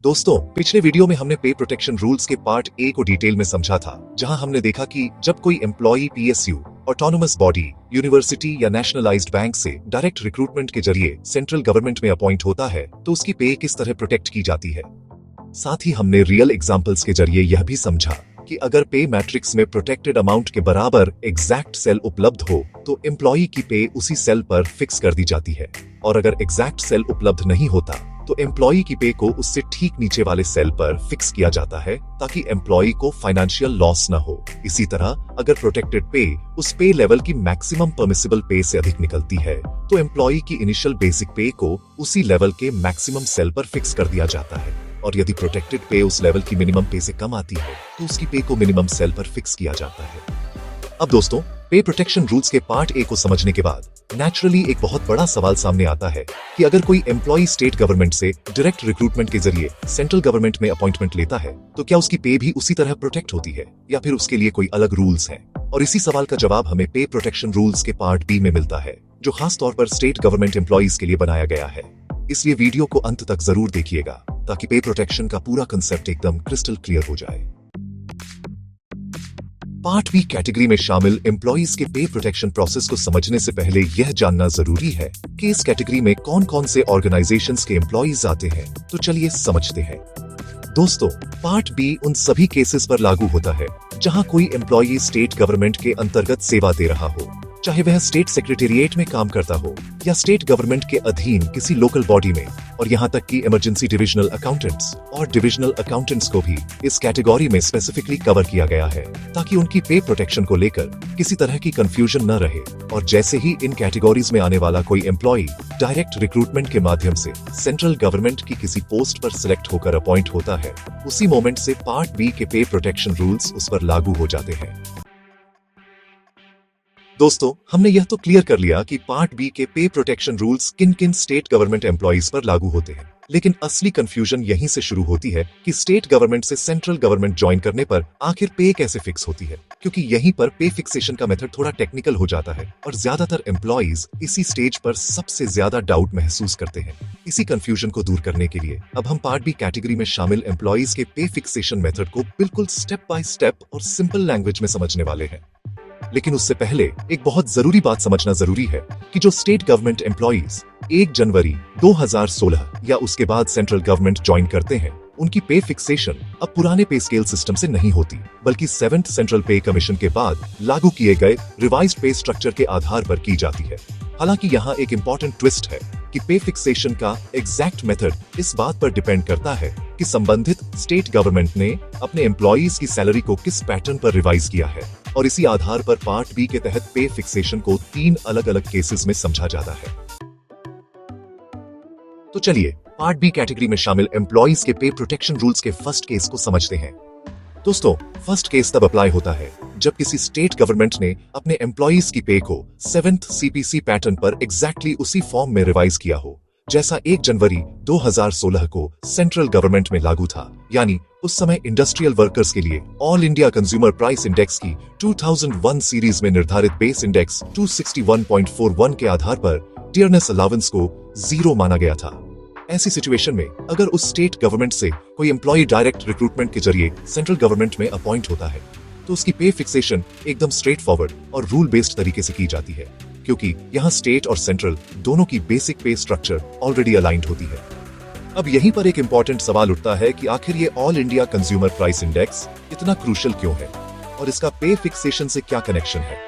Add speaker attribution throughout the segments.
Speaker 1: दोस्तों, पिछले वीडियो में हमने पे प्रोटेक्शन रूल्स के पार्ट ए को डिटेल में समझा था, जहां हमने देखा कि जब कोई employee PSU, autonomous body, university या नेशनलाइज्ड बैंक से डायरेक्ट रिक्रूटमेंट के जरिए सेंट्रल गवर्नमेंट में अपॉइंट होता है तो उसकी पे किस तरह प्रोटेक्ट की जाती है। साथ ही हमने रियल एग्जांपल्स के जरिए यह भी समझा कि अगर पे मैट्रिक्स में प्रोटेक्टेड अमाउंट के बराबर एग्जैक्ट सेल उपलब्ध हो तो एम्प्लॉई की पे उसी सेल पर फिक्स कर दी जाती है, और अगर एग्जैक्ट सेल उपलब्ध नहीं होता तो एम्प्लॉई की पे को उससे ठीक नीचे वाले सेल पर फिक्स किया जाता है ताकि एम्प्लॉई को फाइनेंशियल लॉस न हो। इसी तरह अगर प्रोटेक्टेड पे उस पे लेवल की मैक्सिमम परमिसिबल पे से अधिक निकलती है तो एम्प्लॉई की इनिशियल बेसिक पे को उसी लेवल के मैक्सिमम सेल पर फिक्स कर दिया जाता है, और यदि प्रोटेक्टेड पे उस लेवल की मिनिमम पे से कम आती है तो उसकी पे को मिनिमम सेल पर फिक्स किया जाता है। अब दोस्तों, पे प्रोटेक्शन रूल्स के पार्ट ए को समझने के बाद नेचुरली एक बहुत बड़ा सवाल सामने आता है कि अगर कोई एम्प्लॉई स्टेट गवर्नमेंट से डायरेक्ट रिक्रूटमेंट के जरिए सेंट्रल गवर्नमेंट में अपॉइंटमेंट लेता है तो क्या उसकी पे भी उसी तरह प्रोटेक्ट होती है या फिर उसके लिए कोई अलग रूल्स हैं? और इसी सवाल का जवाब हमें पे प्रोटेक्शन रूल्स के पार्ट बी में मिलता है, जो खास तौर पर स्टेट गवर्नमेंट एम्प्लॉइज के लिए बनाया गया है। इसलिए वीडियो को अंत तक जरूर देखिएगा ताकि पे प्रोटेक्शन का पूरा कंसेप्ट एकदम क्रिस्टल क्लियर हो जाए। पार्ट बी कैटेगरी में शामिल एम्प्लॉइज के पे प्रोटेक्शन प्रोसेस को समझने से पहले यह जानना जरूरी है कि इस कैटेगरी में कौन कौन से ऑर्गेनाइजेशंस के एम्प्लॉइज आते हैं। तो चलिए समझते हैं। दोस्तों, पार्ट बी उन सभी केसेस पर लागू होता है जहां कोई एम्प्लॉई स्टेट गवर्नमेंट के अंतर्गत सेवा दे रहा हो, चाहे वह स्टेट सेक्रेटेरिएट में काम करता हो या स्टेट गवर्नमेंट के अधीन किसी लोकल बॉडी में, और यहाँ तक कि इमरजेंसी डिविजनल अकाउंटेंट्स और डिविजनल अकाउंटेंट्स को भी इस कैटेगरी में स्पेसिफिकली कवर किया गया है ताकि उनकी पे प्रोटेक्शन को लेकर किसी तरह की कंफ्यूजन न रहे। और जैसे ही इन कैटेगरीज में आने वाला कोई एम्प्लॉई डायरेक्ट रिक्रूटमेंट के माध्यम से सेंट्रल गवर्नमेंट की किसी पोस्ट पर सिलेक्ट होकर अपॉइंट होता है, उसी मोमेंट से पार्ट बी के पे प्रोटेक्शन रूल्स उस पर लागू हो जाते हैं। दोस्तों, हमने यह तो क्लियर कर लिया कि पार्ट बी के पे प्रोटेक्शन रूल्स किन किन स्टेट गवर्नमेंट एम्प्लॉइज पर लागू होते हैं, लेकिन असली कंफ्यूजन यहीं से शुरू होती है कि स्टेट गवर्नमेंट से सेंट्रल गवर्नमेंट ज्वाइन करने पर आखिर पे कैसे फिक्स होती है, क्योंकि यहीं पर पे फिक्सेशन का मेथड थोड़ा टेक्निकल हो जाता है और ज्यादातर एम्प्लॉइज इसी स्टेज पर सबसे ज्यादा डाउट महसूस करते हैं। इसी कंफ्यूजन को दूर करने के लिए अब हम पार्ट बी कैटेगरी में शामिल एम्प्लॉइज के पे फिक्सेशन मेथड को बिल्कुल स्टेप बाय स्टेप और सिंपल लैंग्वेज में समझने वाले हैं। लेकिन उससे पहले एक बहुत जरूरी बात समझना जरूरी है कि जो स्टेट गवर्नमेंट एम्प्लॉइज 1 जनवरी 2016 या उसके बाद सेंट्रल गवर्नमेंट ज्वाइन करते हैं, उनकी पे फिक्सेशन अब पुराने पे स्केल सिस्टम से नहीं होती, बल्कि 7th सेंट्रल पे कमीशन के बाद लागू किए गए रिवाइज्ड पे स्ट्रक्चर के आधार पर की जाती है। हालांकि यहाँ एक इम्पोर्टेंट ट्विस्ट है कि पे फिक्सेशन का एग्जैक्ट मेथड इस बात पर डिपेंड करता है कि संबंधित स्टेट गवर्नमेंट ने अपने एम्प्लॉइज की सैलरी को किस पैटर्न पर रिवाइज किया है, और इसी आधार पर पार्ट बी के तहत पे फिक्सेशन को 3 अलग अलग केसेस में समझा जाता है। तो चलिए पार्ट बी कैटेगरी में शामिल एम्प्लॉइज के पे प्रोटेक्शन रूल्स के फर्स्ट केस को समझते हैं। दोस्तों, फर्स्ट केस तब अप्लाई होता है जब किसी स्टेट गवर्नमेंट ने अपने एम्प्लॉइज की पे को 7th सीपीसी पैटर्न पर एग्जैक्टली उसी फॉर्म में रिवाइज किया हो जैसा 1 जनवरी 2016 को सेंट्रल गवर्नमेंट में लागू था। यानी उस समय इंडस्ट्रियल वर्कर्स के लिए all India consumer price index की 2001 सीरीज में निर्धारित बेस इंडेक्स 261.41 के आधार पर डियरनेस अलाउंस को 0 माना गया था। ऐसी सिचुएशन में अगर उस स्टेट गवर्नमेंट से कोई एम्प्लॉय डायरेक्ट रिक्रूटमेंट के जरिए सेंट्रल गवर्नमेंट में अपॉइंट होता है तो उसकी पे फिक्सेशन एकदम स्ट्रेट फॉरवर्ड और रूल बेस्ड तरीके से की जाती है, क्योंकि यहाँ स्टेट और सेंट्रल दोनों की बेसिक पे स्ट्रक्चर ऑलरेडी अलाइंड होती है। अब यहीं पर एक इंपॉर्टेंट सवाल उठता है कि आखिर ये all India consumer price index इतना क्रूशियल क्यों है और इसका पे फिक्सेशन से क्या कनेक्शन है।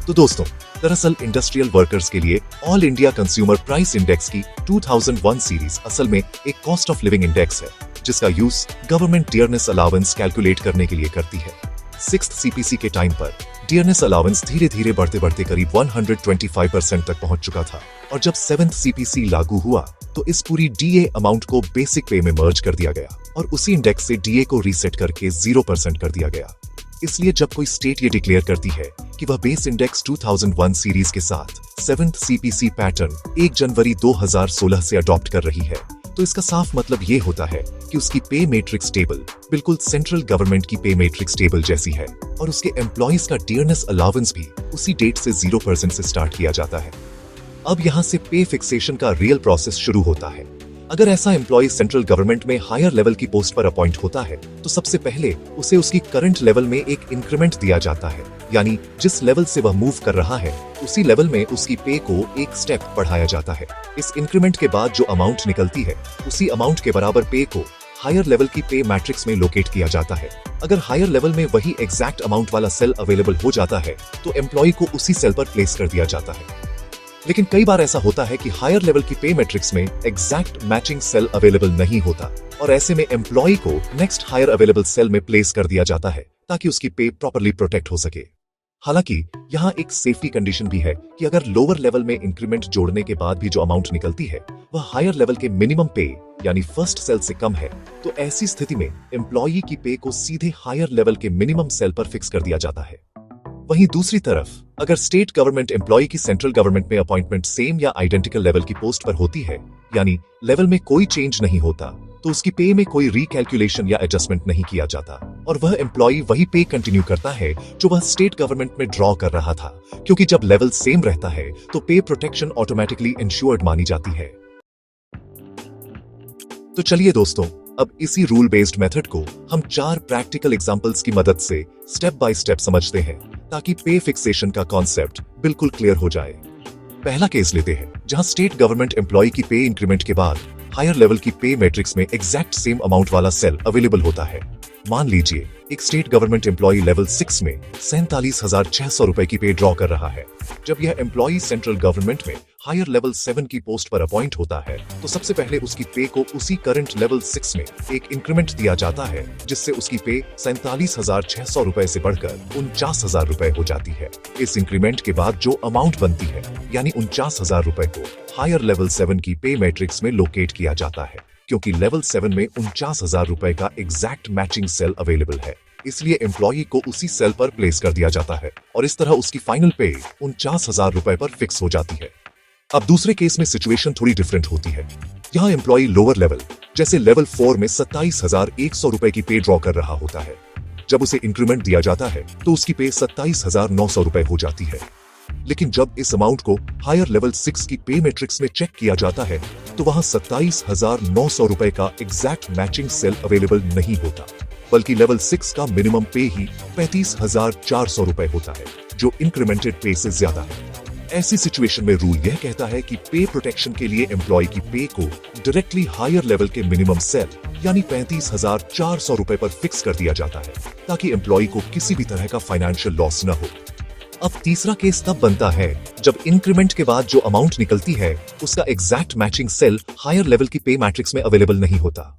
Speaker 1: तो दोस्तों, दरअसल इंडस्ट्रियल वर्कर्स के लिए all India consumer price index की 2001 सीरीज असल में एक कॉस्ट ऑफ लिविंग इंडेक्स है, जिसका use government dearness allowance calculate करने के लिए करती है। 6th सीपीसी के टाइम पर डियरनेस अलाउंस धीरे धीरे बढ़ते बढ़ते करीब 125% तक पहुंच चुका था, और जब 7th सीपीसी लागू हुआ तो इस पूरी डीए अमाउंट को बेसिक पे में मर्ज कर दिया गया और उसी इंडेक्स से डीए को रीसेट करके 0% कर दिया गया। इसलिए जब कोई स्टेट ये डिक्लेयर करती है कि वह बेस इंडेक्स 2001 सीरीज के साथ 7th सीपीसी पैटर्न 1 जनवरी 2016 से अडॉप्ट कर रही है, तो इसका साफ मतलब ये होता है कि उसकी पे मैट्रिक्स टेबल बिल्कुल सेंट्रल गवर्नमेंट की पे मैट्रिक्स टेबल जैसी है, और उसके एम्प्लॉइज का डियरनेस अलाउंस भी उसी डेट से 0% से स्टार्ट किया जाता है। अब यहाँ से पे फिक्सेशन का रियल प्रोसेस शुरू होता है। अगर ऐसा एम्प्लॉय सेंट्रल गवर्नमेंट में हायर लेवल की पोस्ट पर अपॉइंट होता है तो सबसे पहले उसे उसकी करंट लेवल में एक इंक्रीमेंट दिया जाता है, यानी जिस लेवल से वह मूव कर रहा है उसी लेवल में उसकी पे को एक स्टेप बढ़ाया जाता है। इस इंक्रीमेंट के बाद जो अमाउंट निकलती है उसी अमाउंट के बराबर पे को हायर लेवल की पे मैट्रिक्स में लोकेट किया जाता है। अगर हायर लेवल में वही एग्जैक्ट अमाउंट वाला सेल अवेलेबल हो जाता है तो एम्प्लॉय को उसी सेल पर प्लेस कर दिया जाता है। लेकिन कई बार ऐसा होता है कि हायर लेवल की पे मैट्रिक्स में एग्जैक्ट मैचिंग सेल अवेलेबल नहीं होता और ऐसे में एम्प्लॉय को नेक्स्ट हायर अवेलेबल सेल में प्लेस कर दिया जाता है ताकि उसकी पे प्रॉपर्ली प्रोटेक्ट हो सके। हालांकि यहाँ एक सेफ्टी कंडीशन भी है कि अगर लोअर लेवल में इंक्रीमेंट जोड़ने के बाद भी जो अमाउंट निकलती है वह हायर लेवल के मिनिमम पे यानी फर्स्ट सेल से कम है तो ऐसी स्थिति में एम्प्लॉय की पे को सीधे हायर लेवल के मिनिमम सेल पर फिक्स कर दिया जाता है। वहीं दूसरी तरफ अगर स्टेट गवर्नमेंट एम्प्लॉय की सेंट्रल गवर्नमेंट में अपॉइंटमेंट सेम या आइडेंटिकल लेवल की पोस्ट पर होती है, यानी लेवल में कोई चेंज नहीं होता, तो उसकी पे में कोई रिकैलकुलेशन या एडजस्टमेंट नहीं किया जाता और वह एम्प्लॉय वही पे कंटिन्यू करता है जो वह स्टेट गवर्नमेंट में ड्रॉ कर रहा था, क्योंकि जब लेवल सेम रहता है तो पे प्रोटेक्शन ऑटोमेटिकली इंश्योर्ड मानी जाती है। तो चलिए दोस्तों, अब इसी रूल बेस्ड मेथड को हम 4 प्रैक्टिकल एग्जांपल्स की मदद से स्टेप बाय स्टेप समझते हैं ताकि पे फिक्सेशन का कॉन्सेप्ट बिल्कुल क्लियर हो जाए। पहला केस लेते हैं जहां स्टेट गवर्नमेंट एम्प्लॉय की पे इंक्रीमेंट के बाद हायर लेवल की पे मैट्रिक्स में एग्जैक्ट सेम अमाउंट वाला सेल अवेलेबल होता है। मान लीजिए एक स्टेट गवर्नमेंट एम्प्लॉय लेवल 6 में 47,600 रुपए की पे ड्रॉ कर रहा है। जब यह एम्प्लॉय सेंट्रल गवर्नमेंट में हायर लेवल 7 की पोस्ट पर अपॉइंट होता है तो सबसे पहले उसकी पे को उसी करंट लेवल 6 में एक इंक्रीमेंट दिया जाता है जिससे उसकी पे 47,600 रुपए से बढ़कर 49,000 रुपए हो जाती है। इस इंक्रीमेंट के बाद जो अमाउंट बनती है यानी 49,000 रुपए को हायर लेवल 7 की पे मैट्रिक्स में लोकेट किया जाता है, क्योंकि लेवल 7 में 49,000 रुपए का एग्जैक्ट मैचिंग सेल अवेलेबल है, इसलिए एम्प्लॉय को उसी सेल पर प्लेस कर दिया जाता है और इस तरह उसकी फाइनल पे 49,000 रुपए पर फिक्स हो जाती है। अब दूसरे केस में सिचुएशन थोड़ी डिफरेंट होती है। यहाँ एम्प्लॉय लोअर लेवल जैसे लेवल 4 में 27,100 रुपए की पे ड्रॉ कर रहा होता है। जब उसे इंक्रीमेंट दिया जाता है तो उसकी पे 27,900 रुपए हो जाती है। लेकिन जब इस अमाउंट को हायर लेवल 6 की पे मैट्रिक्स में चेक किया जाता है तो वहां 27,900 रुपए का एग्जैक्ट मैचिंग सेल अवेलेबल नहीं होता, बल्कि लेवल 6 का मिनिमम पे ही 35,400 रुपए होता है, जो इंक्रीमेंटेड पे से ज्यादा है। ऐसी सिचुएशन में रूल यह कहता है कि पे प्रोटेक्शन के लिए एम्प्लॉय की पे को डायरेक्टली हायर लेवल के मिनिमम सेल यानी 35,400 रुपए पर फिक्स कर दिया जाता है ताकि एम्प्लॉय को किसी भी तरह का फाइनेंशियल लॉस न हो। अब तीसरा केस तब बनता है जब इंक्रीमेंट के बाद जो अमाउंट निकलती है उसका exact matching cell higher level की पे मैट्रिक्स में अवेलेबल नहीं होता।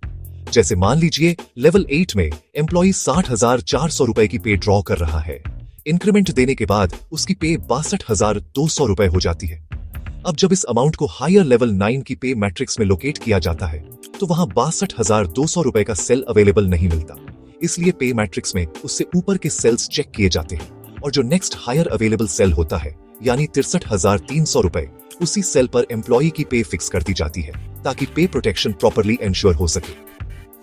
Speaker 1: जैसे मान लीजिए लेवल 8 में एम्प्लॉय 60,400 रुपए की पे ड्रॉ कर रहा है। इंक्रीमेंट देने के बाद उसकी पे 62,200 रुपए हो जाती है। अब जब इस अमाउंट को हायर लेवल 9 की पे मैट्रिक्स में लोकेट किया जाता है तो वहां 62,200 रुपए का सेल अवेलेबल नहीं मिलता, इसलिए पे मैट्रिक्स में उससे ऊपर के सेल्स चेक किए जाते हैं और जो नेक्स्ट हायर अवेलेबल सेल होता है यानी 63,300 रुपए, उसी सेल पर एम्प्लॉय की पे फिक्स कर दी जाती है ताकि पे प्रोटेक्शन प्रॉपर्ली एंश्योर हो सके।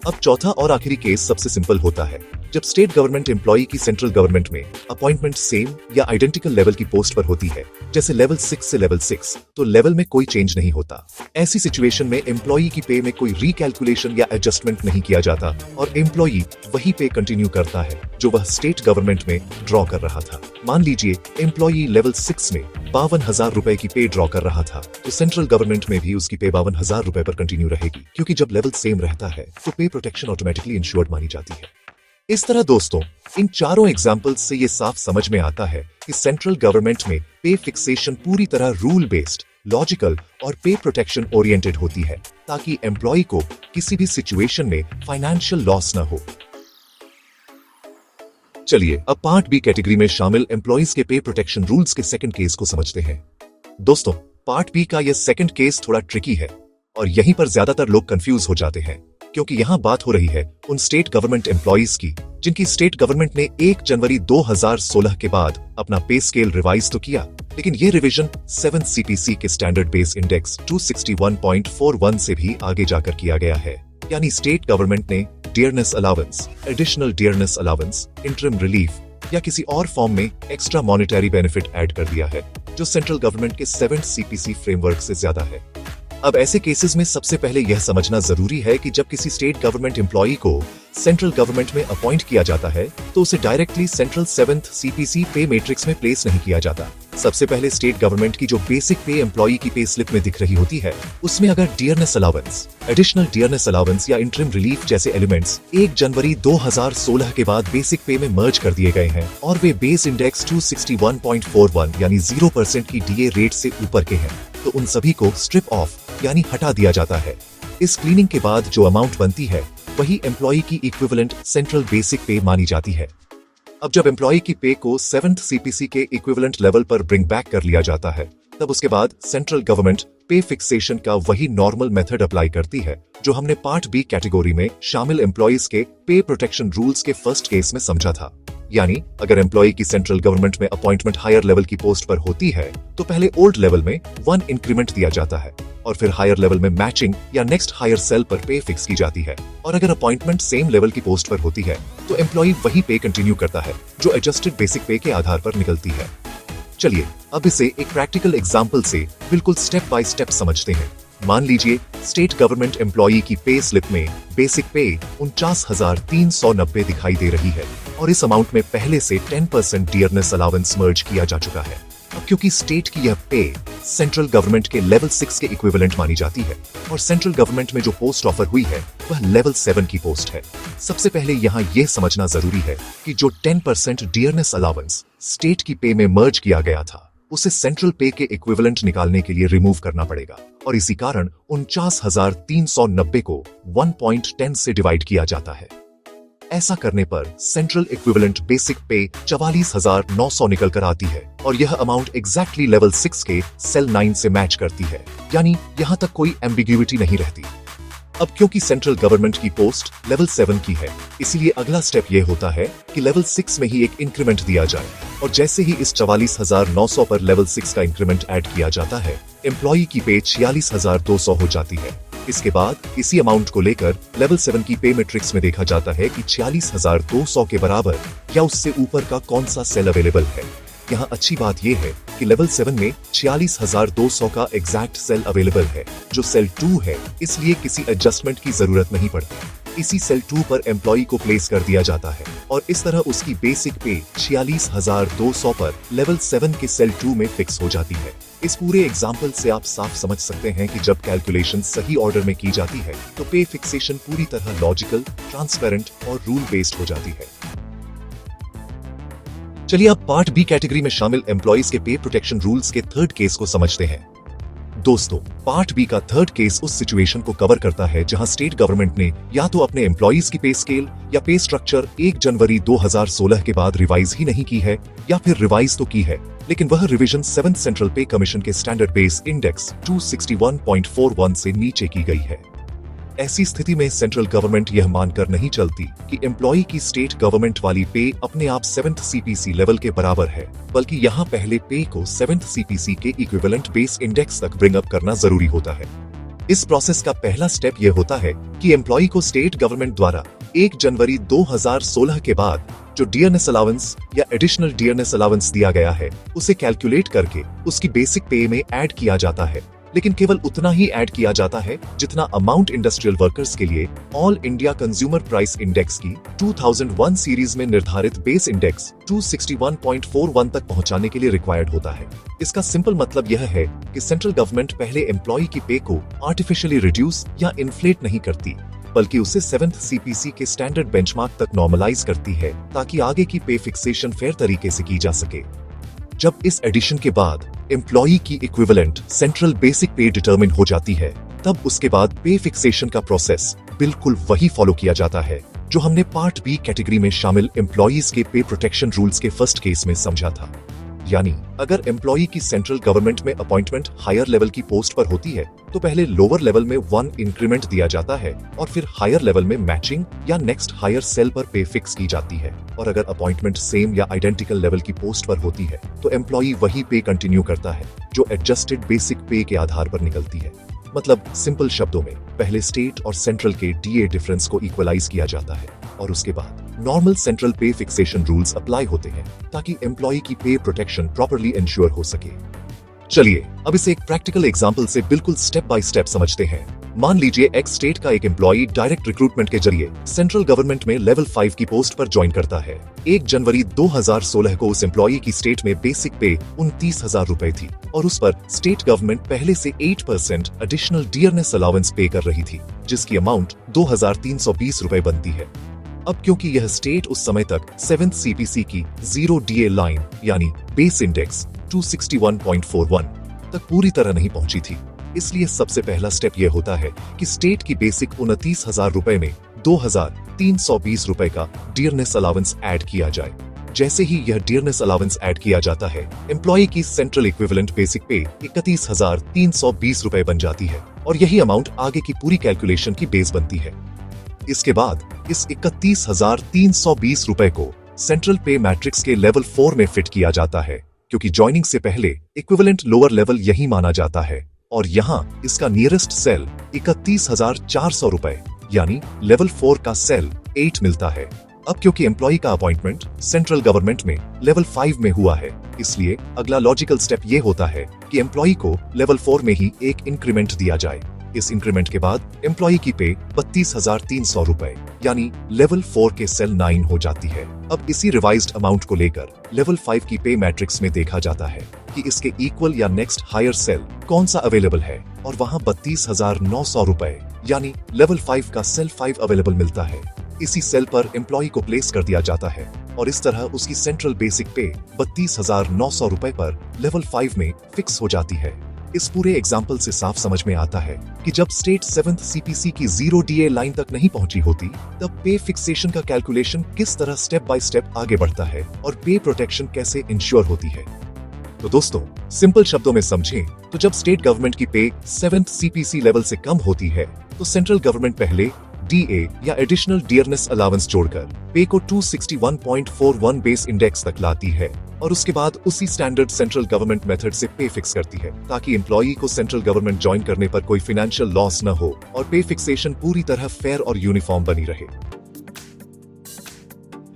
Speaker 1: अब चौथा और आखिरी केस सबसे सिंपल होता है जब स्टेट गवर्नमेंट एम्प्लॉय की सेंट्रल गवर्नमेंट में अपॉइंटमेंट सेम या आइडेंटिकल लेवल की पोस्ट पर होती है, जैसे लेवल 6 से लेवल 6, तो लेवल में कोई चेंज नहीं होता। ऐसी सिचुएशन में एम्प्लॉय की पे में कोई रिकैलकुलेशन या एडजस्टमेंट नहीं किया जाता और एम्प्लॉय वही पे कंटिन्यू करता है जो वह स्टेट गवर्नमेंट में ड्रॉ कर रहा था। मान लीजिए एम्प्लॉय लेवल 6 में 52,000 रुपए की पे ड्रॉ कर रहा था तो सेंट्रल गवर्नमेंट में भी उसकी पे 52,000 रुपए पर कंटिन्यू रहेगी, क्योंकि जब लेवल सेम रहता है तो पे प्रोटेक्शन ऑटोमेटिकली इंश्योर्ड मानी जाती है। इस तरह दोस्तों, इन चारों एग्जाम्पल्स से ये साफ समझ में आता है कि सेंट्रल गवर्नमेंट में पे फिक्सेशन पूरी तरह रूल बेस्ड, लॉजिकल और पे प्रोटेक्शन ओरिएंटेड होती है ताकि एम्प्लॉय को किसी भी सिचुएशन में फाइनेंशियल लॉस न हो। चलिए अब पार्ट बी कैटेगरी में शामिल एम्प्लॉइज के पे प्रोटेक्शन रूल्स के सेकंड केस को समझते हैं। दोस्तों, पार्ट बी का यह सेकंड केस थोड़ा ट्रिकी है और यहीं पर ज्यादातर लोग कंफ्यूज हो जाते हैं, क्योंकि यहाँ बात हो रही है उन स्टेट गवर्नमेंट एम्प्लॉइज की जिनकी स्टेट गवर्नमेंट ने 1 जनवरी 2016 के बाद अपना पे स्केल रिवाइज तो किया, लेकिन ये रिवीजन 7 CPC के स्टैंडर्ड बेस इंडेक्स 261.41 से भी आगे जाकर किया गया है। यानी स्टेट गवर्नमेंट ने dearness allowance, additional dearness allowance, interim relief या किसी और फॉर्म में एक्स्ट्रा मॉनेटरी बेनिफिट ऐड कर दिया है जो सेंट्रल गवर्नमेंट के 7 CPC फ्रेमवर्क से ज्यादा है। अब ऐसे केसेस में सबसे पहले यह समझना जरूरी है कि जब किसी स्टेट गवर्नमेंट एम्प्लॉई को सेंट्रल गवर्नमेंट में अपॉइंट किया जाता है तो उसे डायरेक्टली सेंट्रल 7th सीपीसी पे मैट्रिक्स में प्लेस नहीं किया जाता। सबसे पहले स्टेट गवर्नमेंट की जो बेसिक पे एम्प्लॉई की पे स्लिप में दिख रही होती है उसमें अगर dearness allowance, additional dearness allowance या इंटरिम रिलीफ जैसे एलिमेंट्स 1 जनवरी 2016 के बाद बेसिक पे में मर्ज कर दिए गए हैं और वे बेस इंडेक्स 261.41 यानी 0% की डीए रेट से ऊपर के हैं तो उन सभी को स्ट्रिप ऑफ यानी हटा दिया जाता है। इस क्लीनिंग के बाद जो अमाउंट बनती है वही एम्प्लॉई की इक्विवेलेंट सेंट्रल बेसिक पे मानी जाती है। अब जब एम्प्लॉई की पे को 7th सीपीसी के इक्विवेलेंट लेवल पर ब्रिंग बैक कर लिया जाता है तब उसके बाद सेंट्रल गवर्नमेंट पे फिक्सेशन का वही नॉर्मल मेथड अप्लाई करती है जो हमने पार्ट बी कैटेगरी में शामिल एम्प्लॉइज के पे प्रोटेक्शन रूल्स के फर्स्ट केस में समझा था। यानी अगर एम्प्लॉई की सेंट्रल गवर्नमेंट में अपॉइंटमेंट हायर लेवल की पोस्ट पर होती है तो पहले ओल्ड लेवल में 1 इंक्रीमेंट दिया जाता है और फिर हायर लेवल में मैचिंग या नेक्स्ट हायर सेल पर पे फिक्स की जाती है और अगर अपॉइंटमेंट सेम लेवल की पोस्ट पर होती है तो एम्प्लॉई वही पे कंटिन्यू करता है जो एडजस्टेड बेसिक पे के आधार पर निकलती है। चलिए अब इसे एक प्रैक्टिकल एग्जाम्पल से बिल्कुल स्टेप बाय स्टेप समझते हैं। मान लीजिए स्टेट गवर्नमेंट एम्प्लॉई की पे स्लिप में बेसिक पे 49,390 दिखाई दे रही है और इस अमाउंट में पहले से 10% डियरनेस अलाउंस मर्ज किया जा चुका है। अब क्योंकि स्टेट की यह पे सेंट्रल गवर्नमेंट के लेवल 6 के इक्विवेलेंट मानी जाती है और सेंट्रल गवर्नमेंट में जो पोस्ट ऑफर हुई है वह लेवल 7 की पोस्ट है। सबसे पहले यहाँ यह समझना जरूरी है कि जो 10% डियरनेस अलाउंस स्टेट की पे में मर्ज किया गया था उसे सेंट्रल पे के इक्विवेलेंट निकालने के लिए रिमूव करना पड़ेगा और इसी कारण 49,390 को 1.10 से डिवाइड किया जाता है। ऐसा करने पर सेंट्रल इक्विवेलेंट बेसिक पे 44,900 निकल कर आती है और यह अमाउंट एग्जैक्टली लेवल 6 के सेल 9 से मैच करती है, यानी यहाँ तक कोई एम्बिग्यूइटी नहीं रहती। अब क्योंकि सेंट्रल गवर्नमेंट की पोस्ट लेवल 7 की है इसलिए अगला स्टेप यह होता है कि लेवल 6 में ही एक इंक्रीमेंट दिया जाए और जैसे ही इस 44,900 पर लेवल 6 का इंक्रीमेंट ऐड किया जाता है एम्प्लॉई की पे 46,200 हो जाती है। इसके बाद इसी अमाउंट को लेकर लेवल 7 की पे मैट्रिक्स में देखा जाता है कि 46,200 के बराबर या उससे ऊपर का कौन सा सेल अवेलेबल है। यहाँ अच्छी बात यह है कि लेवल 7 में 46,200 का एग्जैक्ट सेल अवेलेबल है जो सेल 2 है, इसलिए किसी एडजस्टमेंट की जरूरत नहीं पड़ती। इसी सेल 2 पर एम्प्लॉई को प्लेस कर दिया जाता है और इस तरह उसकी बेसिक पे 46,200 पर लेवल 7 के सेल 2 में फिक्स हो जाती है। इस पूरे एग्जाम्पल से आप साफ समझ सकते हैं कि जब कैलकुलेशन सही ऑर्डर में की जाती है तो पे फिक्सेशन पूरी तरह लॉजिकल, ट्रांसपेरेंट और रूल बेस्ड हो जाती है। चलिए अब पार्ट बी कैटेगरी में शामिल एम्प्लॉइज के पे प्रोटेक्शन रूल्स के थर्ड केस को समझते हैं। दोस्तों, पार्ट बी का थर्ड केस उस सिचुएशन को कवर करता है जहां स्टेट गवर्नमेंट ने या तो अपने एम्प्लॉइज की पे स्केल या पे स्ट्रक्चर 1 जनवरी 2016 के बाद रिवाइज ही नहीं की है या फिर रिवाइज तो की है लेकिन वह रिवीजन 7th सेंट्रल पे कमीशन के स्टैंडर्ड बेस इंडेक्स 261.41 से नीचे की गई है। ऐसी स्थिति में सेंट्रल गवर्नमेंट यह मानकर नहीं चलती कि एम्प्लॉई की स्टेट गवर्नमेंट वाली पे अपने आप 7th सीपीसी लेवल के बराबर है, बल्कि यहाँ पहले पे को 7th सीपीसी के इक्विवेलेंट बेस इंडेक्स तक ब्रिंग अप करना जरूरी होता है। इस प्रोसेस का पहला स्टेप यह होता है कि एम्प्लॉई को स्टेट गवर्नमेंट द्वारा 1 जनवरी 2016 के बाद जो डियरनेस अलाउंस या एडिशनल डियरनेस अलाउंस दिया गया है उसे कैलकुलेट करके उसकी बेसिक पे में ऐड किया जाता है, लेकिन केवल उतना ही ऐड किया जाता है जितना अमाउंट इंडस्ट्रियल वर्कर्स के लिए all India consumer price index की 2001 सीरीज में निर्धारित बेस इंडेक्स 261.41 तक पहुंचाने के लिए रिक्वायर्ड होता है। इसका सिंपल मतलब यह है कि सेंट्रल गवर्नमेंट पहले एम्प्लॉई की पे को आर्टिफिशियली रिड्यूस या इन्फ्लेट नहीं करती, बल्कि उसे 7th सीपीसी के स्टैंडर्ड बेंचमार्क तक नॉर्मलाइज करती है ताकि आगे की पे फिक्सेशन फेयर तरीके से की जा सके। जब इस एडिशन के बाद एम्प्लॉई की इक्विवेलेंट सेंट्रल बेसिक पे डिटरमिन हो जाती है तब उसके बाद पे फिक्सेशन का प्रोसेस बिल्कुल वही फॉलो किया जाता है जो हमने पार्ट बी कैटेगरी में शामिल एम्प्लॉइज के पे प्रोटेक्शन रूल्स के फर्स्ट केस में समझा था। यानी अगर एम्प्लॉई की सेंट्रल गवर्नमेंट में अपॉइंटमेंट हायर लेवल की पोस्ट पर होती है तो पहले लोअर लेवल में 1 इंक्रीमेंट दिया जाता है और फिर हायर लेवल में मैचिंग या नेक्स्ट हायर सेल पर पे फिक्स की जाती है और अगर अपॉइंटमेंट सेम या आइडेंटिकल लेवल की पोस्ट पर होती है तो एम्प्लॉई वही पे कंटिन्यू करता है जो एडजस्टेड बेसिक पे के आधार पर निकलती है। मतलब सिंपल शब्दों में पहले स्टेट और सेंट्रल के डीए डिफरेंस को इक्वलाइज किया जाता है और उसके बाद नॉर्मल सेंट्रल पे फिक्सेशन रूल्स अप्लाई होते हैं ताकि एम्प्लॉई की पे प्रोटेक्शन प्रॉपर्ली इंश्योर हो सके। चलिए अब इसे एक प्रैक्टिकल एग्जाम्पल से बिल्कुल स्टेप बाय स्टेप समझते हैं। मान लीजिए एक्स स्टेट का एक एम्प्लॉई डायरेक्ट रिक्रूटमेंट के जरिए सेंट्रल गवर्नमेंट में लेवल 5 की पोस्ट पर ज्वाइन करता है। 1 जनवरी 2016 को उस एम्प्लॉई की स्टेट में बेसिक पे 29,000 रुपए थी और उस पर स्टेट गवर्नमेंट पहले से 8% एडिशनल डियरनेस अलाउंस पे कर रही थी, जिसकी अमाउंट 2,320 रुपए बनती है। अब क्योंकि यह स्टेट उस समय तक 7th CPC की 0 DA लाइन यानी बेस इंडेक्स 261.41 तक पूरी तरह नहीं पहुंची थी, इसलिए सबसे पहला स्टेप यह होता है कि स्टेट की बेसिक 29,000 रुपए में 2,320 रुपए का डियरनेस अलाउंस ऐड किया जाए। जैसे ही यह डियरनेस अलाउंस ऐड किया जाता है, एम्प्लॉय की सेंट्रल इक्विवेलेंट बेसिक पे 31,320 रुपए बन जाती है और यही अमाउंट आगे की पूरी कैलकुलेशन की बेस बनती है। इसके बाद इस 31,320 रुपए को सेंट्रल पे मैट्रिक्स के लेवल 4 में फिट किया जाता है, क्योंकि ज्वाइनिंग से पहले इक्विवेलेंट लोअर लेवल यही माना जाता है और यहाँ इसका नियरेस्ट सेल 31,400 रुपए यानी लेवल 4 का सेल 8 मिलता है। अब क्योंकि एम्प्लॉय का अपॉइंटमेंट सेंट्रल गवर्नमेंट में लेवल 5 में हुआ है, इसलिए अगला लॉजिकल स्टेप ये होता है कि एम्प्लॉय को लेवल 4 में ही एक इंक्रीमेंट दिया जाए। इस इंक्रीमेंट के बाद एम्प्लॉय की पे 32,300 रुपए यानी लेवल 4 के सेल 9 हो जाती है। अब इसी रिवाइज्ड अमाउंट को लेकर लेवल 5 की पे मैट्रिक्स में देखा जाता है कि इसके इक्वल या नेक्स्ट हायर सेल कौन सा अवेलेबल है और वहां 32,900 रुपए यानी लेवल 5 का सेल 5 अवेलेबल मिलता है। इसी सेल पर एम्प्लॉय को प्लेस कर दिया जाता है और इस तरह उसकी सेंट्रल बेसिक पे 32,900 रुपए पर लेवल 5 में फिक्स हो जाती है। इस पूरे एग्जाम्पल से साफ समझ में आता है कि जब स्टेट 7th CPC की 0 DA लाइन तक नहीं पहुंची होती, तब पे फिक्सेशन का कैलकुलेशन किस तरह स्टेप बाय स्टेप आगे बढ़ता है और पे प्रोटेक्शन कैसे इंश्योर होती है। तो दोस्तों, सिंपल शब्दों में समझें तो जब स्टेट गवर्नमेंट की पे 7th CPC लेवल से कम होती है, तो सेंट्रल गवर्नमेंट पहले DA या एडिशनल डियरनेस अलाउंस जोड़कर पे को 261.41 बेस इंडेक्स तक लाती है और उसके बाद उसी स्टैंडर्ड सेंट्रल गवर्नमेंट मेथड से पे फिक्स करती है, ताकि एम्प्लॉई को सेंट्रल गवर्नमेंट ज्वाइन करने पर कोई फाइनेंशियल लॉस न हो और पे फिक्सेशन पूरी तरह फेयर और यूनिफॉर्म बनी रहे।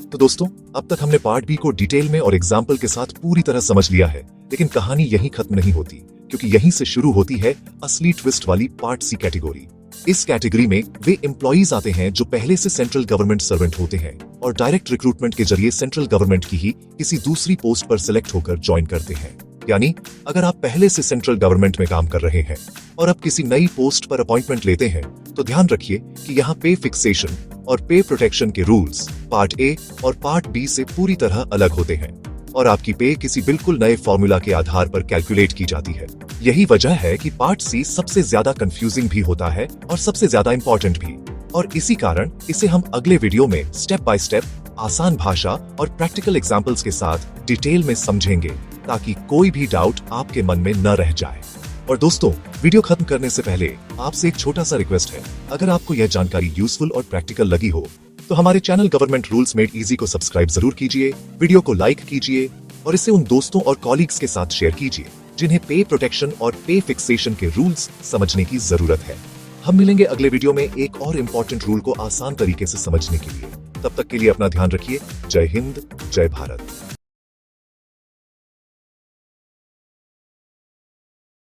Speaker 1: तो दोस्तों, अब तक हमने पार्ट बी को डिटेल में और एग्जाम्पल के साथ पूरी तरह समझ लिया है, लेकिन कहानी यहीं खत्म नहीं होती, क्योंकि यहीं से शुरू होती है असली ट्विस्ट वाली पार्ट सी कैटेगरी। इस कैटेगरी में वे एम्प्लॉइज आते हैं जो पहले से सेंट्रल गवर्नमेंट सर्वेंट होते हैं और डायरेक्ट रिक्रूटमेंट के जरिए सेंट्रल गवर्नमेंट की ही किसी दूसरी पोस्ट पर सिलेक्ट होकर ज्वाइन करते हैं। यानी अगर आप पहले से सेंट्रल गवर्नमेंट में काम कर रहे हैं और अब किसी नई पोस्ट पर अपॉइंटमेंट लेते हैं, तो ध्यान रखिए कि यहाँ पे फिक्सेशन और पे प्रोटेक्शन के रूल्स पार्ट ए और पार्ट बी से पूरी तरह अलग होते हैं और आपकी पे किसी बिल्कुल नए फॉर्मूला के आधार पर कैलकुलेट की जाती है। यही वजह है कि पार्ट सी सबसे ज्यादा कंफ्यूजिंग भी होता है और सबसे ज्यादा इंपॉर्टेंट भी, और इसी कारण इसे हम अगले वीडियो में स्टेप बाय स्टेप आसान भाषा और प्रैक्टिकल एग्जाम्पल्स के साथ डिटेल में समझेंगे, ताकि कोई भी डाउट आपके मन में न रह जाए। और दोस्तों, वीडियो खत्म करने से पहले आपसे एक छोटा सा रिक्वेस्ट है, अगर आपको यह जानकारी यूजफुल और प्रैक्टिकल लगी हो तो हमारे channel government rules made easy को सब्सक्राइब जरूर कीजिए, वीडियो को लाइक कीजिए और इसे उन दोस्तों और कॉलीग्स के साथ शेयर कीजिए जिन्हें पे प्रोटेक्शन और पे फिक्सेशन के रूल्स समझने की जरूरत है। हम मिलेंगे अगले वीडियो में एक और इम्पोर्टेंट रूल को आसान तरीके से समझने के लिए। तब तक के लिए अपना ध्यान रखिए। जय हिंद, जय भारत।